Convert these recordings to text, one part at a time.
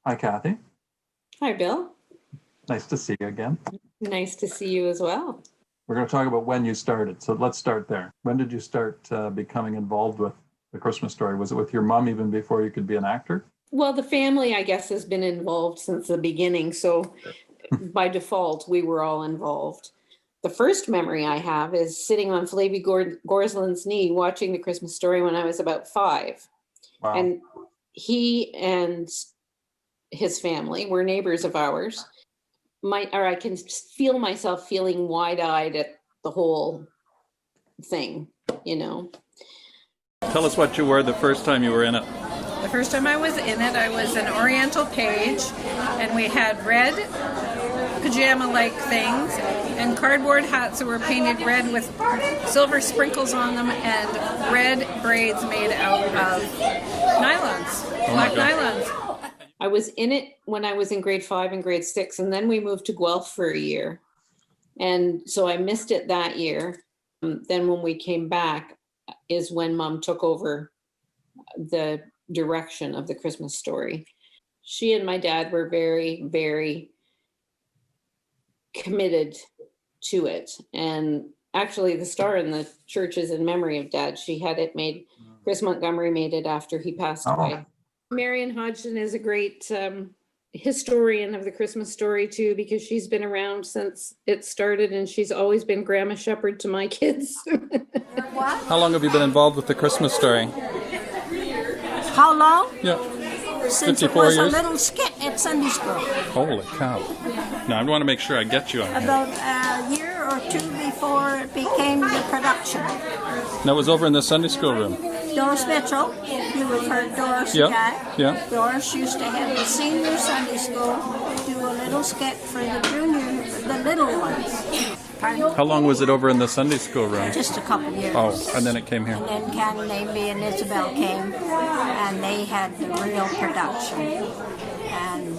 Hi, Kathy. Hi, Bill. Nice to see you again. Nice to see you as well. We're going to talk about when you started. So let's start there. When did you start becoming involved with The Christmas Story? Was it with your mom even before you could be an actor? Well, the family, I guess, has been involved since the beginning. So by default, we were all involved. The first memory I have is sitting on Flavie Gorsland's knee watching The Christmas Story when I was about 5. Wow. And he and his family were neighbors of ours. I can feel myself feeling wide-eyed at the whole thing, you know. Tell us what you were the first time you were in it. The first time I was in it, I was an Oriental page, and we had red pajama-like things and cardboard hats that were painted red with silver sprinkles on them and red braids made out of nylons, black nylons. I was in it when I was in grade 5 and grade 6, and then we moved to Guelph for a year. And so I missed it that year. Then when we came back is when Mom took over the direction of The Christmas Story. She and my dad were very, very committed to it. And actually the star in the church is in memory of Dad. She had it made, Chris Montgomery made it after he passed away. Marion Hodgson is a great historian of The Christmas Story too, because she's been around since it started and she's always been Grandma Shepherd to my kids. How long have you been involved with The Christmas Story? How long? Yeah. Since it was years? A little skit at Sunday school. Holy cow. Now I want to make sure I get you on here. About a year or two before it became the production. That was over in the Sunday school room. Doris Mitchell, you have heard Doris guy. Yeah. Doris used to have the senior Sunday school do a little skit for the junior, the little ones. Pardon? How long was it over in the Sunday school room? Just a couple years. Oh, and then it came here. And then Ken, Amy, and Isabel came, and they had the real production. And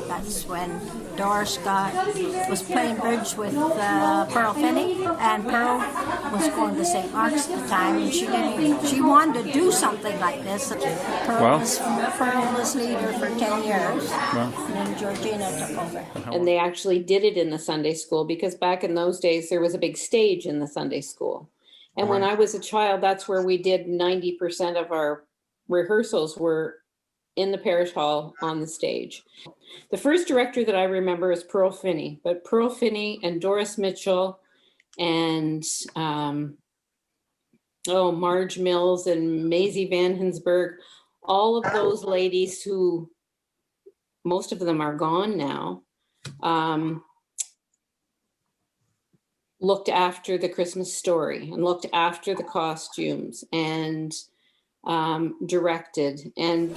that's when Doris was playing bridge with Pearl Finney, and Pearl was going to St. Mark's at the time, and she wanted to do something like this. Pearl was leader for 10 years, and then Georgiana took over. And they actually did it in the Sunday school, because back in those days, there was a big stage in the Sunday school. And when I was a child, that's where we did 90% of our rehearsals were in the parish hall on the stage. The first director that I remember is Pearl Finney, but Pearl Finney and Doris Mitchell and Marge Mills and Maisie Van Hensberg, all of those ladies who, most of them are gone now, looked after The Christmas Story and looked after the costumes and directed. And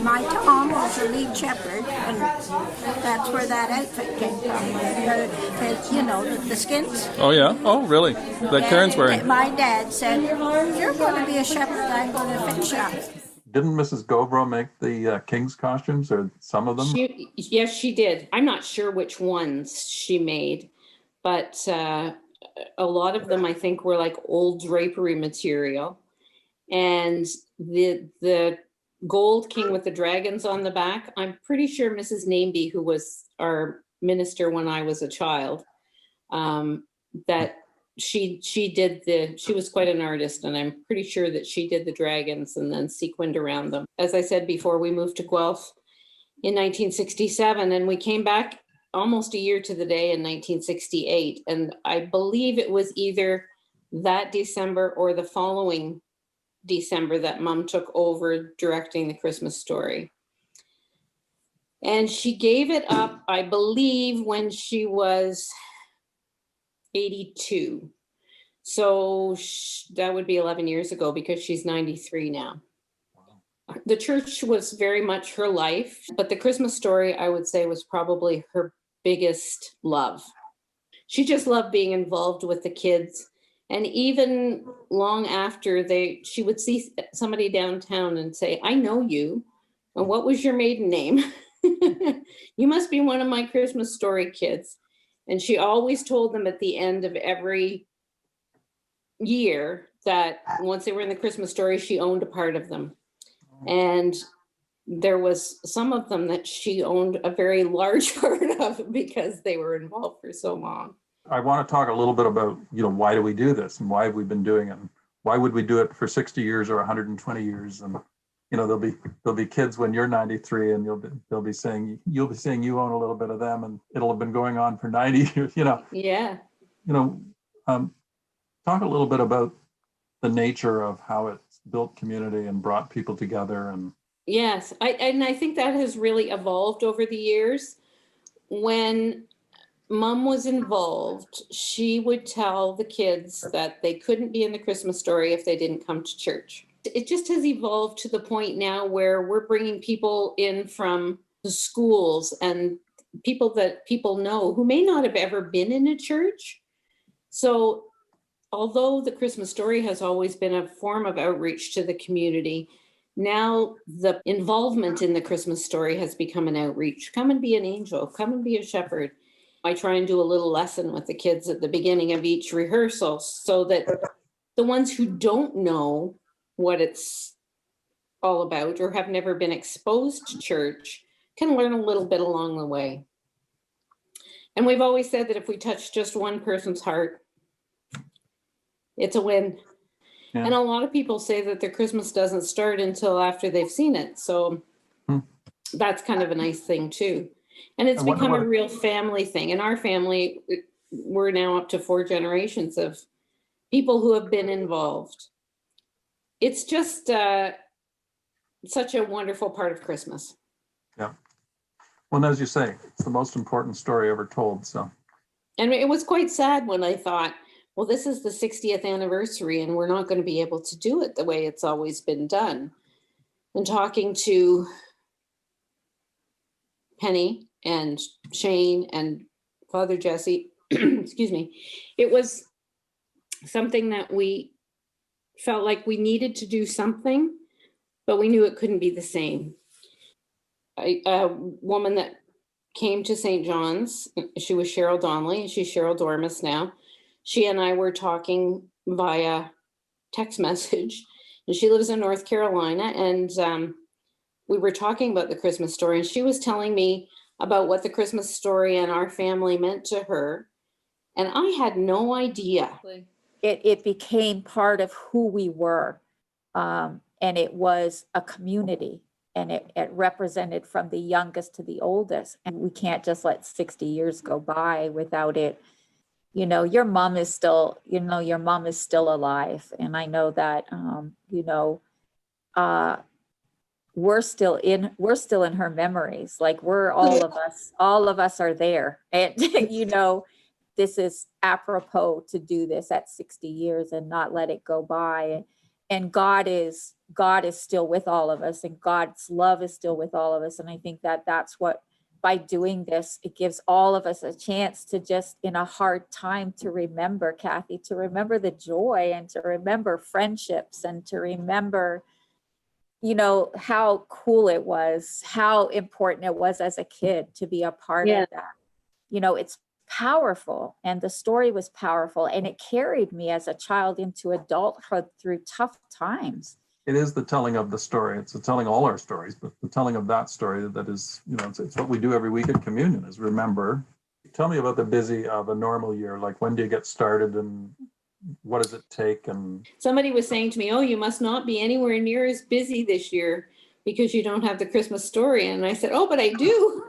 my Tom was the lead shepherd, and that's where that outfit came from. You know, the skins. Oh yeah? Oh really? That Karen's wearing. My dad said, "You're going to be a shepherd. I'm going to fix you up." Didn't Mrs. Gobro make the king's costumes, or some of them? Yes, she did. I'm not sure which ones she made, but a lot of them I think were like old drapery material. And the gold king with the dragons on the back, I'm pretty sure Mrs. Nameby, who was our minister when I was a child, that she was quite an artist, and I'm pretty sure that she did the dragons and then sequined around them. As I said before, we moved to Guelph in 1967, and we came back almost a year to the day in 1968. And I believe it was either that December or the following December that Mom took over directing The Christmas Story. And she gave it up, I believe, when she was 82. So that would be 11 years ago, because she's 93 now. The church was very much her life, but The Christmas Story, I would say, was probably her biggest love. She just loved being involved with the kids. And even long after she would see somebody downtown and say, "I know you. And what was your maiden name? You must be one of my Christmas Story kids." And she always told them at the end of every year that once they were in The Christmas Story, she owned a part of them. And there was some of them that she owned a very large part of because they were involved for so long. I want to talk a little bit about, why do we do this and why have we been doing it? And why would we do it for 60 years or 120 years? And, there'll be kids when you're 93 and you'll be saying you own a little bit of them, and it'll have been going on for 90 years, Yeah. Talk a little bit about the nature of how it's built community and brought people together. And Yes, I think that has really evolved over the years. When Mom was involved, she would tell the kids that they couldn't be in the Christmas story if they didn't come to church. It just has evolved to the point now where we're bringing people in from the schools and people that people know who may not have ever been in a church. So although the Christmas story has always been a form of outreach to the community, now the involvement in the Christmas story has become an outreach. Come and be an angel, come and be a shepherd. I try and do a little lesson with the kids at the beginning of each rehearsal so that the ones who don't know what it's all about or have never been exposed to church can learn a little bit along the way. And we've always said that if we touch just one person's heart, it's a win. Yeah. And a lot of people say that their Christmas doesn't start until after they've seen it. So that's kind of a nice thing too. And it's become a real family thing. In our family, we're now up to 4 generations of people who have been involved. It's just such a wonderful part of Christmas. Yeah. Well, as you say, it's the most important story ever told. So. And it was quite sad when I thought, well, this is the 60th anniversary and we're not going to be able to do it the way it's always been done. And talking to Penny and Shane and Father Jesse, excuse me, it was something that we felt like we needed to do something, but we knew it couldn't be the same. A woman that came to St. John's, she was Cheryl Donnelly, she's Cheryl Dormis now. She and I were talking via text message, and she lives in North Carolina, and we were talking about the Christmas story, and she was telling me about what the Christmas story and our family meant to her, and I had no idea. It became part of who we were, and it was a community, and it represented from the youngest to the oldest, and we can't just let 60 years go by without it. Your mom is still, your mom is still alive. And I know that, we're still in her memories. Like all of us are there. And, this is apropos to do this at 60 years and not let it go by. And God is still with all of us, and God's love is still with all of us. And I think that that's what, by doing this, it gives all of us a chance to just, in a hard time, to remember, Kathy, to remember the joy and to remember friendships and to remember, how cool it was, how important it was as a kid to be a part of that. It's powerful, and the story was powerful, and it carried me as a child into adulthood through tough times. It is the telling of the story. It's the telling all our stories, but the telling of that story that is, it's what we do every week at communion is remember. Tell me about the busy of a normal year. Like, when do you get started and what does it take? And somebody was saying to me, oh, you must not be anywhere near as busy this year because you don't have the Christmas story. And I said, oh, but I do.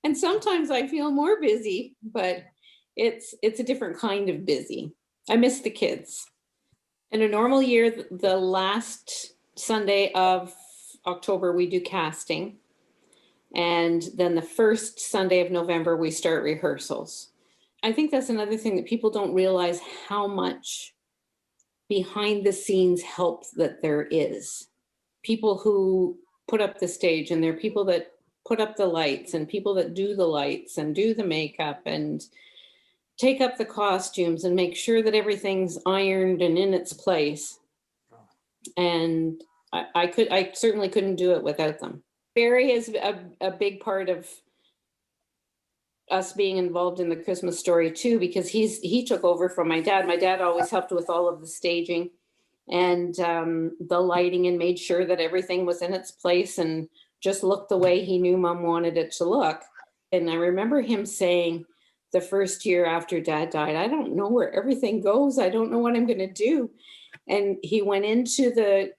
And sometimes I feel more busy, but it's a different kind of busy. I miss the kids. In a normal year, the last Sunday of October, we do casting. And then the first Sunday of November, we start rehearsals. I think that's another thing that people don't realize, how much behind the scenes help that there is. People who put up the stage, and there are people that put up the lights, and people that do the lights and do the makeup and take up the costumes and make sure that everything's ironed and in its place. And I certainly couldn't do it without them. Barry is a big part of us being involved in the Christmas story too, because he took over from my dad. My dad always helped with all of the staging and the lighting, and made sure that everything was in its place and just looked the way he knew Mom wanted it to look. And I remember him saying the first year after Dad died, I don't know where everything goes. I don't know what I'm going to do. And he went into the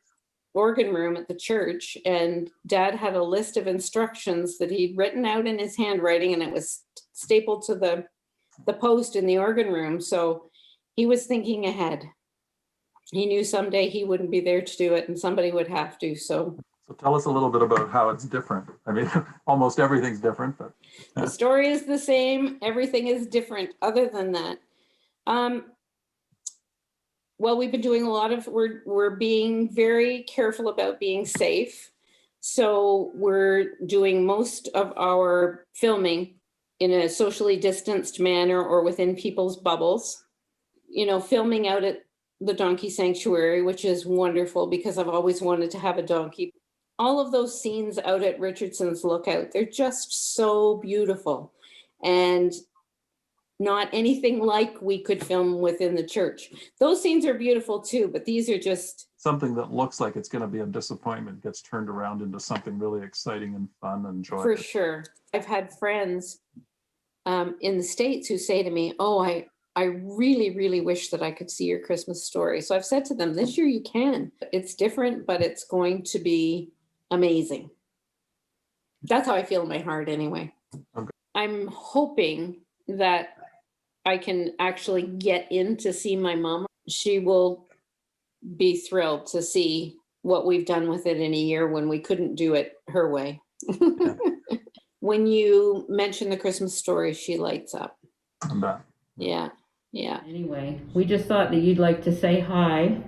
organ room at the church, and Dad had a list of instructions that he'd written out in his handwriting, and it was stapled to the post in the organ room. So he was thinking ahead. He knew someday he wouldn't be there to do it, and somebody would have to. So tell us a little bit about how it's different. I mean, almost everything's different, but the story is the same. Everything is different other than that. Well, we've been doing a lot of, we're being very careful about being safe. So we're doing most of our filming in a socially distanced manner or within people's bubbles. You know, filming out at the donkey sanctuary, which is wonderful because I've always wanted to have a donkey. All of those scenes out at Richardson's Lookout, they're just so beautiful and not anything like we could film within the church. Those scenes are beautiful too, but these are just... Something that looks like it's going to be a disappointment gets turned around into something really exciting and fun and joyous. For sure. I've had friends in the States who say to me, oh, I really, really wish that I could see your Christmas story. So I've said to them, this year you can. It's different, but it's going to be amazing. That's how I feel in my heart anyway. Okay. I'm hoping that I can actually get in to see my mom. She will be thrilled to see what we've done with it in a year when we couldn't do it her way. Yeah. When you mention the Christmas story, she lights up. Yeah. Anyway, we just thought that you'd like to say hi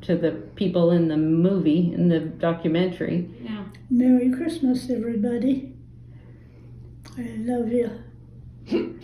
to the people in the movie, in the documentary. Yeah. Merry Christmas, everybody. I love you.